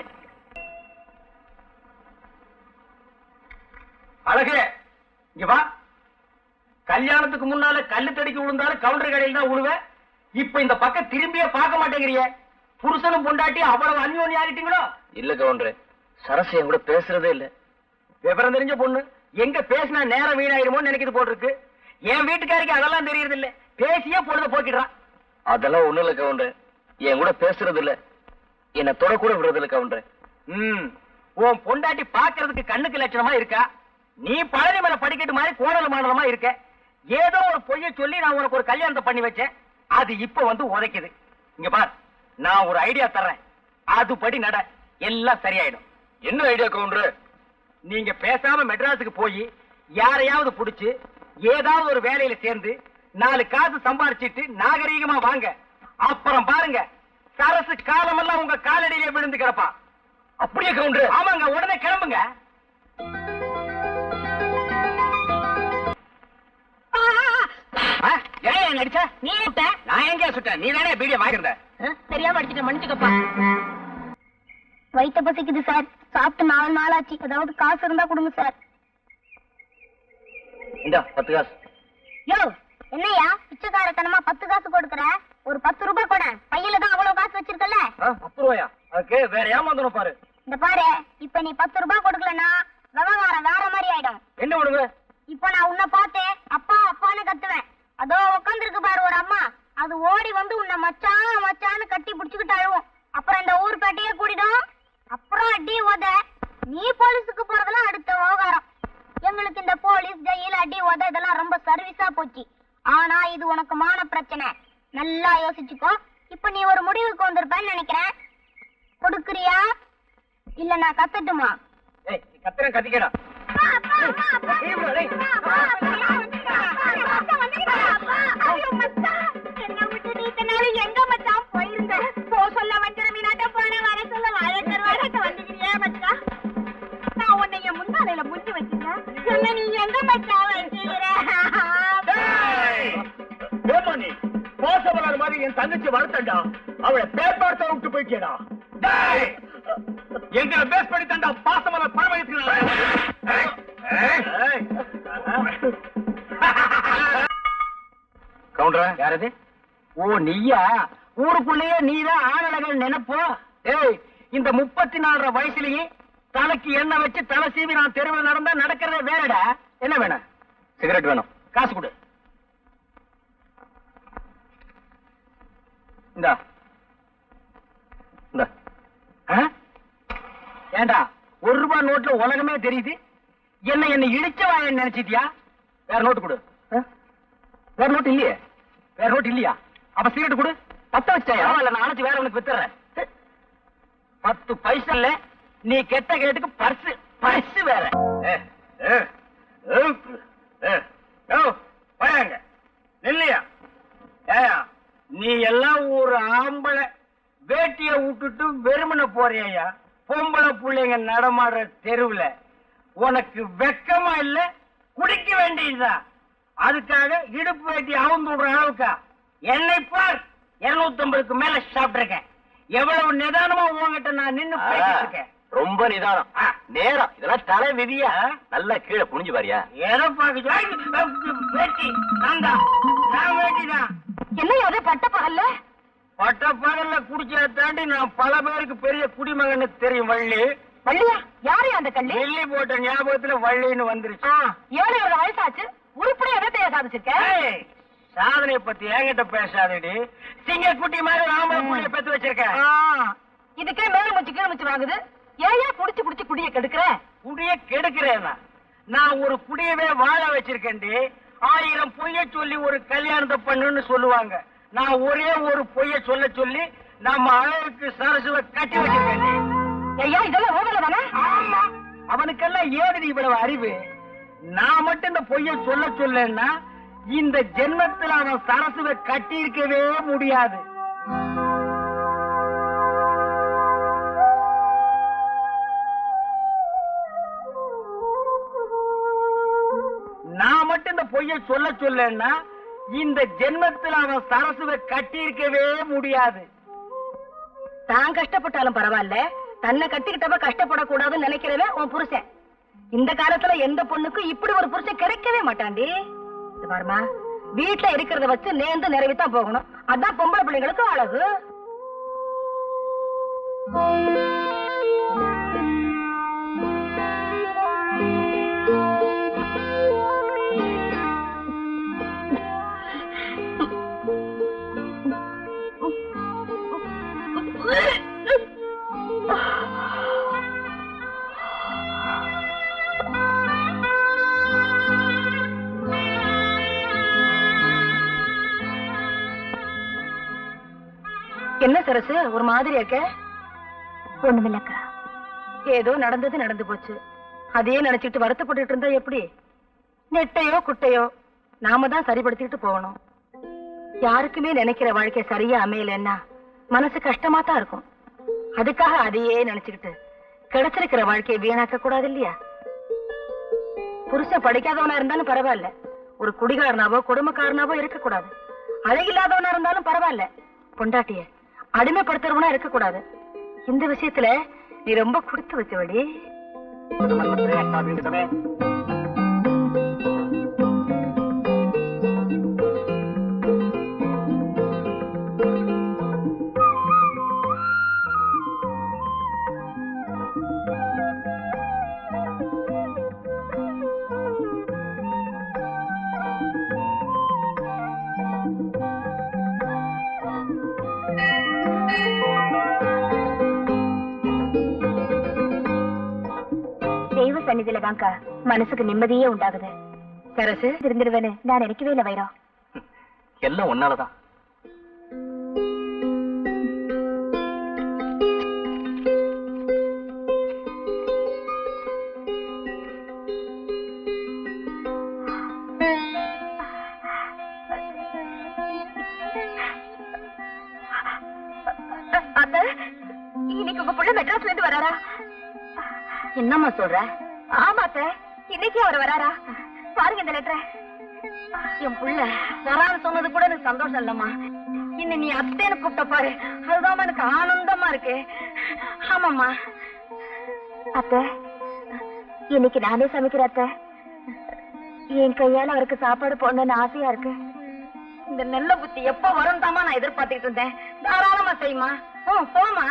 அழகு, இங்க வா. கல்யாணத்துக்கு முன்னால கல்லு தடிக்கு விழுந்தாலும் கவுண்டர் கடையில் தான் விழுவேன். இப்ப இந்த பக்கம் திரும்பியே பார்க்க மாட்டேங்கிறிய. புருஷனும் பொண்டாட்டி அவ்வளவு அந்யோன்யம் ஆகிட்டீங்களோ? இல்ல கவுண்டர், சரசு என் கூட பேசுறதே இல்ல. விவரம் தெரிஞ்ச பொண்ணு, எங்க பேசினா நேரம் வீணாயிருமோன்னு நினைக்கிறது போல் இருக்கு. என் வீட்டுக்காரிக்கு அதெல்லாம் தெரியறது இல்ல. பேசியே பொழுத போக்கிடுறான். அதெல்லாம் ஒண்ணு இல்ல கவுண்டர், என் கூட பேசுறது இல்ல, என்ன தொட கூட விடுறது இல்ல கவுண்டர். உன் பொண்டாட்டி பாக்குறதுக்கு கண்ணுக்கு லட்சணமா இருக்கா. நீ பழனி மேல படிக்கட்டு மாதிரி கோணல் மாடலமா இருக்க. ஏதோ ஒரு பொய்ய சொல்லி நான் உனக்கு ஒரு கல்யாணத்தை பண்ணி வச்சேன். அது இப்ப வந்து உதைக்குது. இங்க பார், நான் ஒரு ஐடியா தர்றேன், அதுபடி நட, எல்லாம் சரியாயிடும். என்ன ஐடியா கவுண்டர்? நீங்க பேசாம மெட்ராஸுக்கு போய் யாரையாவது புடிச்சு ஏதாவது ஒரு வேலையில சேர்ந்து 4 காசு சம்பாரிச்சிட்டு நாகரீகமா வாங்க. அப்புறம் பாருங்க, சரசு காலமெல்லாம் உங்க காலடியிலே விழுந்து கிடப்பா. அப்படியே கவுண்டர்? ஆமாங்க, உடனே கிளம்புங்க. ஏன் அடிச்ச? நீ விட்ட? நான் எங்க சுட்டேன்? நீ தானே பீடியை வாங்கிருந்த. தெரியாம அடிச்சுட்ட, மன்னிச்சுக்கப்பா. வயித்த பசிக்குது சார், சாப்பிட்டு 4 நாள் ஆச்சு. ஏதாவது காசு இருந்தா கொடுங்க சார். இந்த 10 காசு. யோ, என்னையா பிச்சைக்காரத்தனமா 10 காசு கொடுக்கற? ஒரு 10 ரூபாய் கொடு. பையில தான் அவ்வளவு காசு வச்சிருக்கல. 10 ரூபாயா? அதுக்கு வேற ஏமாந்தணும் பாரு. இந்த பாரு, இப்ப நீ 10 ரூபாய் கொடுக்கலன்னா விவகாரம் வேற மாதிரி ஆயிடும். என்ன பண்ணுங்க? இப்ப நான் உன்னை பார்த்தேன், அப்பா அப்பான்னு கத்துவேன். அதோ உட்காந்துருக்கு பாரு ஒரு அம்மா, அது ஓடி வந்து உன்னை மச்சான் மச்சான்னு கட்டி பிடிச்சுக்கிட்டு அழுவும். அப்புறம் இந்த ஊர் பேட்டையே கூடிடும். அப்புறம் அடி உத. நீ போலீஸுக்கு போறதெல்லாம் அடுத்த விவகாரம். எங்களுக்கு இந்த போலீஸ், ஜெயில், அடி உத இதெல்லாம் ரொம்ப சர்வீஸா போச்சு. ஆனா இது உனக்கு மான பிரச்சனை. நல்லா யோசிச்சுக்கோ. இப்ப நீ ஒரு முடிவுக்கு வந்திருப்பேன்னு நினைக்கிறேன். கொடுக்குறியா இல்ல நான் கத்தட்டுமா? ஏய், நீ கத்துறேன், கத்திக்கடா. எங்க மச்சான் போயிருந்த? போ சொல்ல வஞ்சர மீனாட்ட போன, வர சொல்ல வாழக்கருவாட்ட வந்துக்கிறியா மச்சான்? நான் உன்னை என் முன்னாலையில முஞ்சி வச்சிருந்தேன். என்ன நீ எங்க மச்சான் வச்சிருக்கிற? நீ பாசமலர் மாதிரி என் தங்கச்சி வளர்த்தண்டா, அவளை பேப்பார்த்த விட்டு போயிட்டா. எங்களை பேஸ் பண்ணி தண்டா பாசமலர் பரவ. கவுண்டரா? யாரது? ஓ, நீயா? ஊருக்குள்ளேயே நீதான் ஆணழகன் நினைப்போ? ஏய், இந்த 34 வயசுலயே தலைக்கு எண்ணெய் வச்சு தலை சீவி நான் தெருவில் நடந்தா நடக்கிறதே வேறடா. என்ன வேணும்? சிகரெட் வேணும். காசு கொடு. இந்தா. ஏண்டா, 1 ரூபாய் நோட்ல உலகமே தெரியுது. என்ன இழிச்சவா நினைச்சிட்டியா? வேற நோட்டு கொடு. வேற நோட்டு இல்லையே. வேற நோட்டு இல்லையா? அப்ப சிகரெட் கொடு. 10 வச்சாயா? இல்ல, நான் அணைச்சு வேற உனக்கு வித்துறேன். 10 பைசா இல்ல, நீ கெட்ட கேட்டுக்கு பர்ஸ் வேற. இல்லையா? ஏயா, நீ எல்லாம் ஒரு ஆம்பளை வேட்டிய விட்டுட்டு வெறுமனை போறியா? பொம்பளை பிள்ளைங்க நடமாடுற தெருவுல உனக்கு வெக்கமா இல்ல? குடிக்க வேண்டியதுதான். அதுக்காக இடுப்பு வேட்டி அவுந்து விடுற அளவுக்கா? என்னை பார், 250க்கு மேல சாப்பிட்டிருக்கேன். எவ்வளவு நிதானமா உங்ககிட்ட நான் நின்னு பேசிட்டு இருக்கேன். ரொம்ப நிதானம், நேரம். இதெல்லாம் தலை விதியா? நல்லா கீழே குனிஞ்சு பாரியா? எதை பாக்க வேட்டி? நான் வேட்டிதான். என்ன அது பட்ட பகல்ல? பட்ட பகல்ல குடிச்சா தாண்டி நான் பல பேருக்கு பெரிய குடிமகன்னு தெரியும். வள்ளி. வள்ளியா? யாரு அந்த கள்ளி? வெள்ளி போட்ட ஞாபகத்துல வள்ளின்னு வந்துருச்சு. 7 வயசாச்சு, உருப்படி எதத்தைய சாதிச்சிருக்க? சாதனைய பத்தி என்கிட்ட பேசாதடி. சிங்கக்குட்டி மாதிரி ராம புள்ளிய பெத்து வச்சிருக்கேன். இதுக்கே மேல முச்சு கீழ முச்சு வாங்குது. ஏயா புடிச்சு புடிச்சு குடிய கெடுக்கிற? குடிய கெடுக்கிறேன்னா? நான் ஒரு குடியவே வாழ வச்சிருக்கேன்டி. 1000 பொய்ய சொல்லி ஒரு கல்யாணத்தை பண்ணுன்னு சொல்லுவாங்க. நான் ஒரே ஒரு பொய்ய சொல்ல சொல்லி நம்ம அழகுக்கு சரசுவ கட்டி வச்சிருக்கேன். ஐயா, இதெல்லாம் ஊழல தானே? ஆமா, அவனுக்கெல்லாம் ஏதுடி இவ்வளவு அறிவு? நான் மட்டும் இந்த பொய்ய சொல்ல சொல்லன்னா இந்த ஜென்மத்தில் அவன் சரசுவை கட்டி இருக்கவே முடியாது. நான் மட்டும் இந்த பொய்ய சொல்ல சொல்லன்னா இந்த ஜென்மத்தில் அவன் சரசுவை கட்டி இருக்கவே முடியாது. தான் கஷ்டப்பட்டாலும் பரவாயில்ல, தன்னை கட்டிக்கிட்டவ கஷ்டப்படக்கூடாதுன்னு நினைக்கிறவன் உன் புருஷன். இந்த காலத்துல எந்த பொண்ணுக்கும் இப்படி ஒரு புருஷன் கிடைக்கவே மாட்டாண்டி. பாருமா, வீட்டுல இருக்கிறத வச்சு நேர்ந்து நிறைவேத்தான் போகணும். அதான் பொம்பளை பிள்ளைங்களுக்கு அழகு. என்ன சரசு, ஒரு மாதிரி இருக்க? ஒண்ணுமில்லக்கா, ஏதோ நடந்தது நடந்து போச்சு. அதையே நினைச்சிட்டு வருத்தப்பட்டு இருந்தா எப்படி? நெட்டையோ குட்டையோ நாம தான் சரிப்படுத்திட்டு போகணும். யாருக்குமே நினைக்கிற வாழ்க்கை சரியா அமையலன்னா மனசு கஷ்டமா தான் இருக்கும். அதுக்காக அதையே நினைச்சுக்கிட்டு கிடைச்சிருக்கிற வாழ்க்கையை வீணாக்க கூடாது இல்லையா? புருஷன் படிக்காதவனா இருந்தாலும் பரவாயில்ல, ஒரு குடிகாரனாவோ குடும்பக்காரனாவோ இருக்க கூடாது. அழகில்லாதவனா இருந்தாலும் பரவாயில்ல, பொண்டாட்டிய அடிமைப்படுத்துறவனா இருக்க கூடாது. இந்த விஷயத்துல நீ ரொம்ப கொடுத்து வச்சவடி. தெய்வ சன்னிதியில தான்க்கா மனசுக்கு நிம்மதியே உண்டாகுது. சரசு திருந்திருவேன்னு நான் நினைக்கவே இல்லை வைரா. எல்லாம் ஒன்னாலதான். அத்த, இன்னைக்கு உங்க புள்ள மெட்ராஸ்ல இருந்து வராரா? என்னம்மா சொல்ற? ஆமாத்த, இன்னைக்கு அவர் வராரா? பாருங்க இந்த லெட்டரை. என் புள்ள வரான்னு சொன்னது கூட எனக்கு சந்தோஷம் இல்லம்மா. இன்னும் நீ அத்தைன்னு கூப்பிட்ட பாரு, அதுதான் எனக்கு ஆனந்தமா இருக்கு. ஆமாம்மா. அத்தை, இன்னைக்கு நானே சமைக்கிறேன் அத்தை. என் கையால அவருக்கு சாப்பாடு போடணும்னு ஆசையா இருக்கு. இந்த நெல்ல புத்தி எப்ப வரும் தாமா நான் எதிர்பார்த்துக்கிட்டு இருந்தேன். தாராளமா செய்யுமா. போமா.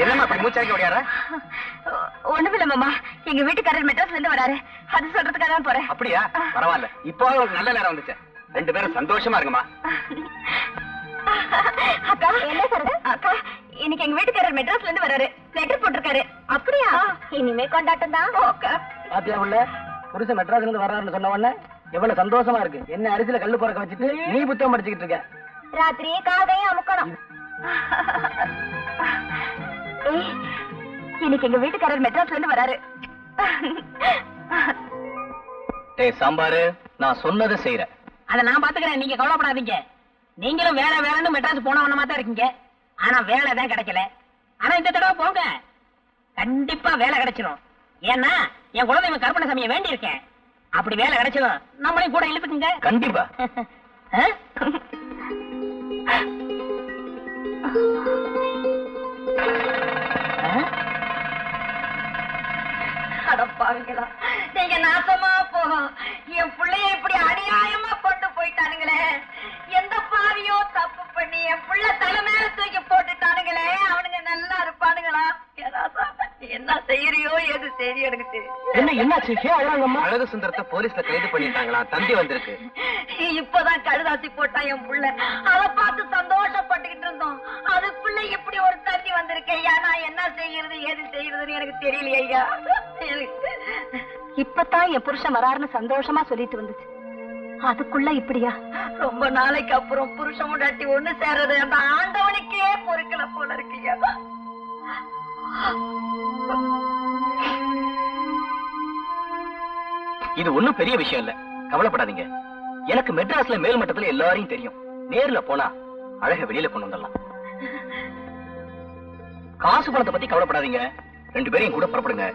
என்னம்மா அப்படி மூச்சாக்கி ஓடியார? ஒண்ணுமில்ல மாமா, எங்க வீட்டுக்காரர் மெட்ராஸ்ல இருந்து வராரு, அது சொல்றதுக்காக தான் போறேன். அப்படியா? பரவாயில்ல, இப்போ உங்களுக்கு நல்ல நேரம் வந்துச்சு. ரெண்டு பேரும் சந்தோஷமா இருக்குமா? அக்கா என்ன சொல்றது? அக்கா இன்னைக்கு எங்க வீட்டுக்காரர் மெட்ராஸ்ல இருந்து வராரு, லெட்டர் போட்டிருக்காரு. அப்படியா? இனிமே கொண்டாட்டம் தான். பாத்தியா உள்ள புருஷன் மெட்ராஸ்ல இருந்து வர்றாருன்னு சொன்ன உடனே எவ்வளவு சந்தோஷமா இருக்கு. என்ன அரிசியில கல்லு பொறக்க வச்சுட்டு நீ புத்தகம் படிச்சுக்கிட்டு இருக்க. ராத்திரியே காதையும் அமுக்கணும். இன்னைக்கு எங்க வீட்டுக்காரர் மெட்ராஸ்ல இருந்து வராரு. டேய் சாம்பாரு, நான் சொன்னதை செய்யறேன். அத நான் பாத்துக்கிறேன், நீங்க கவலைப்படாதீங்க. நீங்களும் வேலை வேலைன்னு மெட்ராஸ் போனவனமா தான் இருக்கீங்க. ஆனா வேலை தான் கிடைக்கல. ஆனா இந்த தடவை போங்க, கண்டிப்பா வேலை கிடைச்சிடும். ஏன்னா என் குழந்தை கருப்பணசாமியை வேண்டி இருக்கேன். அப்படி வேலை கிடைச்சிடும், நம்மளையும் கூட இழுத்துக்குங்க. கண்டிப்பா. அடப்பாவிங்களா, நீங்க நாசமா போகும். என் பிள்ளைய இப்படி அநியாயமா கொண்டு போயிட்டானுங்களே. எந்த பாவியோ தப்பு பண்ணி என் பிள்ளை தலை மேல தூக்கி போட்டுட்டானுங்களே. அவனுங்க நல்லா இருப்பானுங்களா? என்ன செய்யறியோ எது செய்யறியோ எனக்கு தெரியும். என்னாச்சு? அழகு சுந்தரத்தை போலீஸ்ல கைது பண்ணிட்டாங்களா? தந்தி வந்திருக்கு. இப்பதான் கழுதாசி போட்டான் என் புள்ள. அதை பார்த்து சந்தோஷப்பட்டுக்கிட்டு இருந்தோம். அதுக்குள்ள இப்படி ஒரு தண்ணி வந்திருக்கேன். நான் என்ன செய்யறது ஏது செய்யறதுன்னு எனக்கு தெரியலையே ஐயா. இப்பதான் என் புருஷன் வராருன்னு சந்தோஷமா சொல்லிட்டு வந்துச்சு. அதுக்குள்ள இப்படியா? ரொம்ப நாளைக்கு அப்புறம் புருஷன் முன்னாடி ஒண்ணு சேர்றது அந்த ஆண்டவனுக்கே பொறுக்கல போல இருக்கியா. இது ஒண்ணும் பெரிய விஷயம் இல்ல, கவலைப்படாதீங்க. எனக்கு மெட்ராஸ்ல மேல் மட்டத்துல எல்லாரையும் தெரியும். நேர்ல போனா அழக வெளியில கொண்டு வந்துடலாம். காசு பணத்தை பத்தி கவலைப்படாதீங்க. ரெண்டு பேரையும் கூட புறப்படுங்க.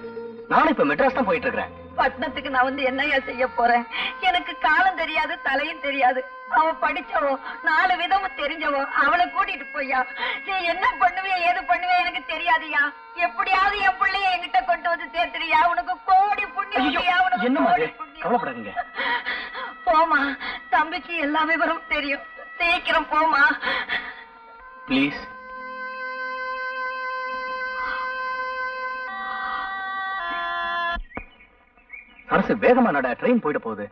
நானும் இப்ப மெட்ராஸ் தான் போயிட்டு இருக்கிறேன். பட்டணத்துக்கு நான் வந்து என்னையா செய்ய போறேன்? எனக்கு காலம் தெரியாது, தலையும் தெரியாது. அவ படிச்சவோ, 4 விதமும் தெரிஞ்சவோ. அவளை கூட்டிட்டு போய்யா நீ என்ன பண்ணுவியா ஏது பண்ணுவியா எனக்கு தெரியாதியா. எப்படியாவது என் பிள்ளைய என்கிட்ட கொண்டு வந்து சேர்த்துறியா? உனக்கு கோடி புண்ணியம். என்னமா கவலைப்படாதீங்க. போமா, தம்பிக்கு எல்லா விவரம் தெரியும். சீக்கிரம் போமா பிளீஸ். அரசு வேகமா நட, ட்ரெயின் போயிட போகுது.